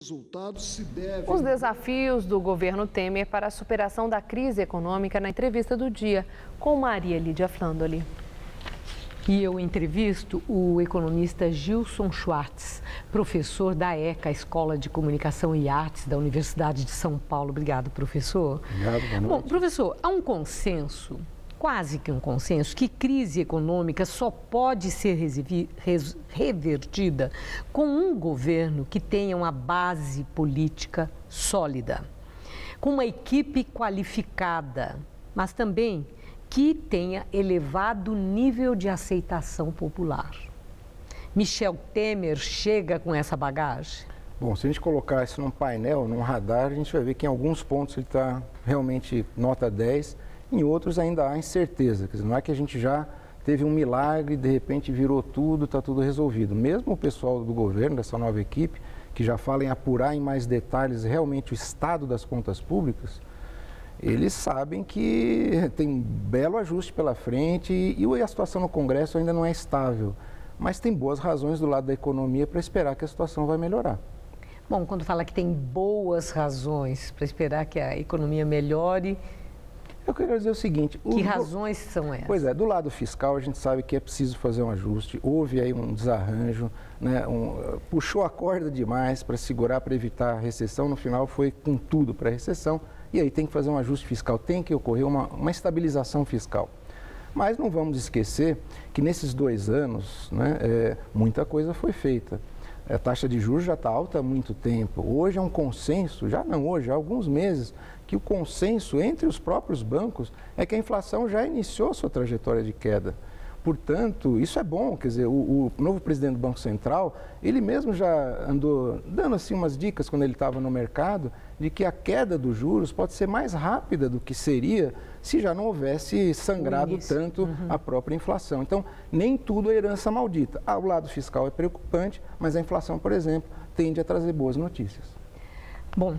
Resultados se devem... Os desafios do governo Temer para a superação da crise econômica na entrevista do dia com Maria Lídia Flandoli. E eu entrevisto o economista Gilson Schwartz, professor da ECA, Escola de Comunicação e Artes da Universidade de São Paulo. Obrigado, professor. Obrigado, boa noite. Bom, professor, há um consenso, quase que um consenso, que crise econômica só pode ser revertida com um governo que tenha uma base política sólida, com uma equipe qualificada, mas também que tenha elevado nível de aceitação popular. Michel Temer chega com essa bagagem? Bom, se a gente colocar isso num painel, num radar, a gente vai ver que em alguns pontos ele está realmente nota 10, em outros ainda há incerteza. Quer dizer, não é que a gente já teve um milagre, de repente virou tudo, está tudo resolvido. Mesmo o pessoal do governo, dessa nova equipe, que já fala em apurar em mais detalhes realmente o estado das contas públicas, eles sabem que tem um belo ajuste pela frente e a situação no Congresso ainda não é estável. Mas tem boas razões do lado da economia para esperar que a situação vai melhorar. Bom, quando fala que tem boas razões para esperar que a economia melhore... Eu quero dizer o seguinte... Que razões são essas? Pois é, do lado fiscal a gente sabe que é preciso fazer um ajuste. Houve aí um desarranjo, né, puxou a corda demais para segurar, para evitar a recessão. No final foi com tudo para a recessão. E aí tem que fazer um ajuste fiscal, tem que ocorrer uma estabilização fiscal. Mas não vamos esquecer que nesses 2 anos, né, muita coisa foi feita. A taxa de juros já está alta há muito tempo. Hoje é um consenso, já não hoje, há alguns meses, que o consenso entre os próprios bancos é que a inflação já iniciou sua trajetória de queda. Portanto, isso é bom, quer dizer, o novo presidente do Banco Central, ele mesmo já andou dando assim umas dicas quando ele estava no mercado, de que a queda dos juros pode ser mais rápida do que seria se já não houvesse sangrado tanto a própria inflação. Então, nem tudo é herança maldita. O lado fiscal é preocupante, mas a inflação, por exemplo, tende a trazer boas notícias. Bom,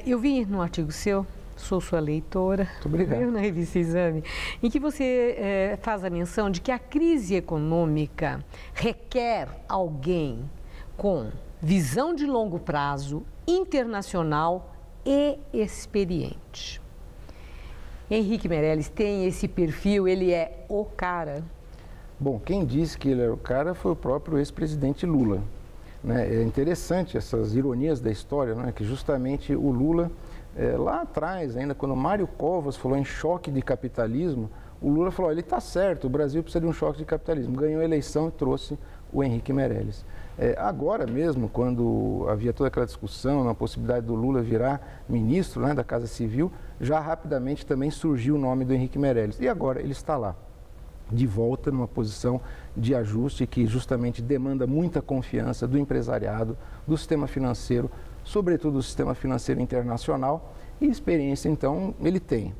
eu vi no artigo seu, sou sua leitora, muito obrigado, na revista Exame, em que você faz a menção de que a crise econômica requer alguém com visão de longo prazo, internacional e experiente. Henrique Meirelles tem esse perfil, ele é o cara? Bom, quem disse que ele era o cara foi o próprio ex-presidente Lula. Né? É interessante essas ironias da história, né? Que justamente o Lula, lá atrás, ainda quando Mário Covas falou em choque de capitalismo, o Lula falou, ele está certo, o Brasil precisa de um choque de capitalismo. Ganhou a eleição e trouxe o Henrique Meirelles. Agora mesmo, quando havia toda aquela discussão na possibilidade do Lula virar ministro, né, da Casa Civil, já rapidamente também surgiu o nome do Henrique Meirelles. E agora ele está lá, de volta numa posição de ajuste que justamente demanda muita confiança do empresariado, do sistema financeiro, sobretudo do sistema financeiro internacional, e experiência, então, ele tem.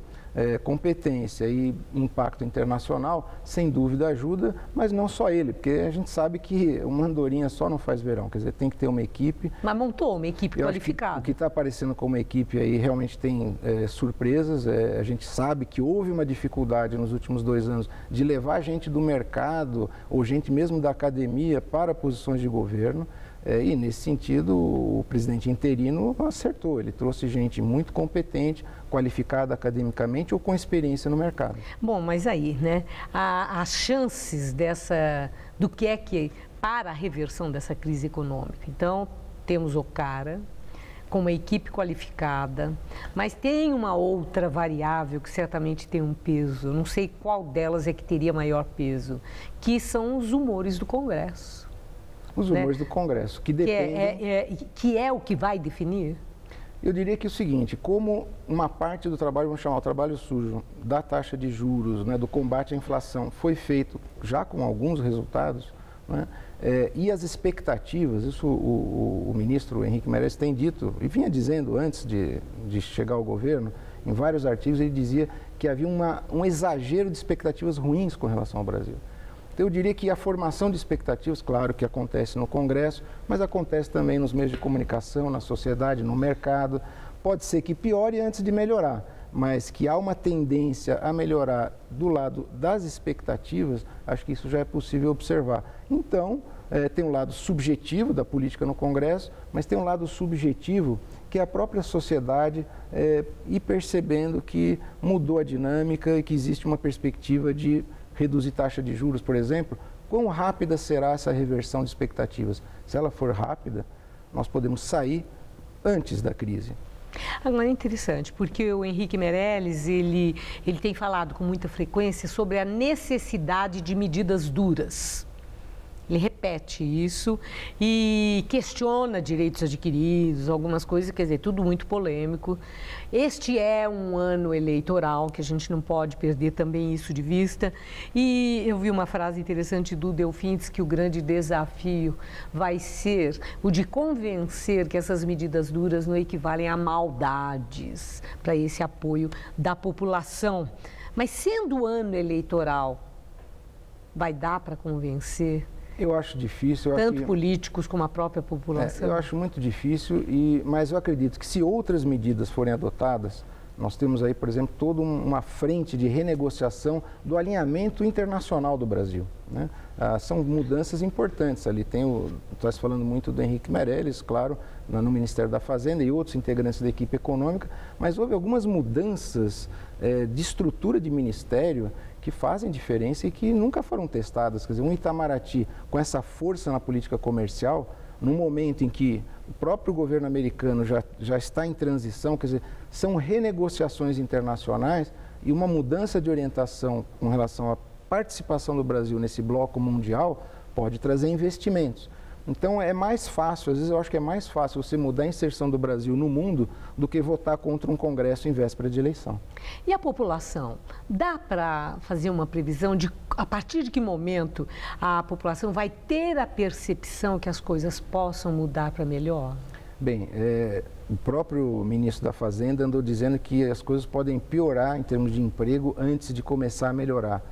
Competência e impacto internacional, sem dúvida ajuda, mas não só ele, porque a gente sabe que uma andorinha só não faz verão, quer dizer, tem que ter uma equipe. Mas montou uma equipe qualificada. O que está aparecendo como equipe aí realmente tem surpresas, a gente sabe que houve uma dificuldade nos últimos 2 anos de levar gente do mercado ou gente mesmo da academia para posições de governo. E, nesse sentido, o presidente interino acertou. Ele trouxe gente muito competente, qualificada academicamente ou com experiência no mercado. Bom, mas aí, né, as chances do que é que para a reversão dessa crise econômica. Então, temos o cara com uma equipe qualificada, mas tem uma outra variável que certamente tem um peso, não sei qual delas é que teria maior peso, que são os humores do Congresso. Os humores do Congresso, que dependem... Que é o que vai definir? Eu diria que é o seguinte, como uma parte do trabalho, vamos chamar o trabalho sujo, da taxa de juros, né, do combate à inflação, foi feito já com alguns resultados, né, e as expectativas, isso o ministro Henrique Meirelles tem dito, e vinha dizendo antes de chegar ao governo, em vários artigos ele dizia que havia um exagero de expectativas ruins com relação ao Brasil. Então, eu diria que a formação de expectativas, claro que acontece no Congresso, mas acontece também nos meios de comunicação, na sociedade, no mercado. Pode ser que piore antes de melhorar, mas que há uma tendência a melhorar do lado das expectativas, acho que isso já é possível observar. Então, tem um lado subjetivo da política no Congresso, mas tem um lado subjetivo que é a própria sociedade ir percebendo que mudou a dinâmica e que existe uma perspectiva de reduzir taxa de juros, por exemplo. Quão rápida será essa reversão de expectativas? Se ela for rápida, nós podemos sair antes da crise. Agora é interessante, porque o Henrique Meirelles, ele tem falado com muita frequência sobre a necessidade de medidas duras. Ele repete isso e questiona direitos adquiridos, algumas coisas, quer dizer, tudo muito polêmico. Este é um ano eleitoral, que a gente não pode perder também isso de vista. E eu vi uma frase interessante do Delfim, diz que o grande desafio vai ser o de convencer que essas medidas duras não equivalem a maldades para esse apoio da população. Mas sendo ano eleitoral, vai dar para convencer? Eu acho difícil. Tanto políticos como a própria população. Eu acho muito difícil, mas eu acredito que se outras medidas forem adotadas, nós temos aí, por exemplo, toda uma frente de renegociação do alinhamento internacional do Brasil, né? São mudanças importantes ali. Estás falando muito do Henrique Meirelles, claro, no Ministério da Fazenda e outros integrantes da equipe econômica, mas houve algumas mudanças de estrutura de ministério que fazem diferença e que nunca foram testadas. Quer dizer, um Itamaraty com essa força na política comercial, num momento em que o próprio governo americano já está em transição, quer dizer, são renegociações internacionais e uma mudança de orientação com relação à participação do Brasil nesse bloco mundial pode trazer investimentos. Então é mais fácil, às vezes eu acho que é mais fácil você mudar a inserção do Brasil no mundo do que votar contra um Congresso em véspera de eleição. E a população? Dá para fazer uma previsão de a partir de que momento a população vai ter a percepção que as coisas possam mudar para melhor? Bem, o próprio ministro da Fazenda andou dizendo que as coisas podem piorar em termos de emprego antes de começar a melhorar.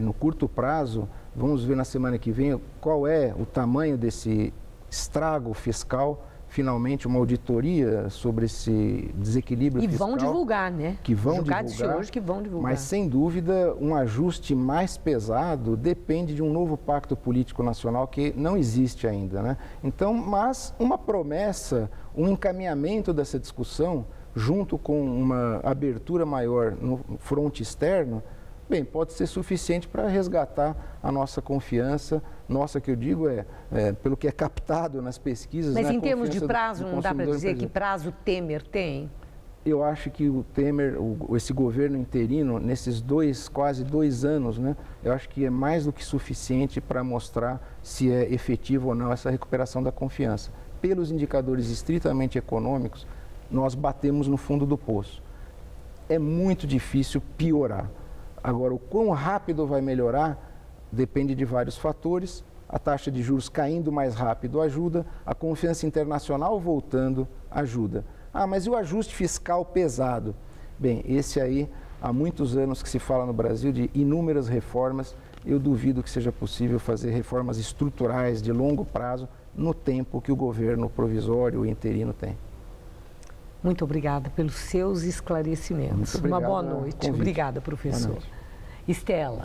No curto prazo, vamos ver na semana que vem qual é o tamanho desse estrago fiscal, finalmente uma auditoria sobre esse desequilíbrio fiscal. E vão divulgar, né? Que vão divulgar, hoje que vão divulgar. Mas, sem dúvida, um ajuste mais pesado depende de um novo pacto político nacional que não existe ainda, né? Então, mas uma promessa, um encaminhamento dessa discussão, junto com uma abertura maior no fronte externo, bem, pode ser suficiente para resgatar a nossa confiança, que eu digo pelo que é captado nas pesquisas. Mas em termos de prazo, não dá para dizer que prazo Temer tem? Eu acho que o Temer, esse governo interino, nesses quase 2 anos, né, eu acho que é mais do que suficiente para mostrar se é efetivo ou não essa recuperação da confiança. Pelos indicadores estritamente econômicos, nós batemos no fundo do poço. É muito difícil piorar. Agora, o quão rápido vai melhorar depende de vários fatores. A taxa de juros caindo mais rápido ajuda, a confiança internacional voltando ajuda. Mas e o ajuste fiscal pesado? Bem, esse aí, há muitos anos que se fala no Brasil de inúmeras reformas. Eu duvido que seja possível fazer reformas estruturais de longo prazo no tempo que o governo provisório e interino tem. Muito obrigada pelos seus esclarecimentos. Muito obrigado. Uma boa noite. Obrigada, professor. Boa noite. Estela.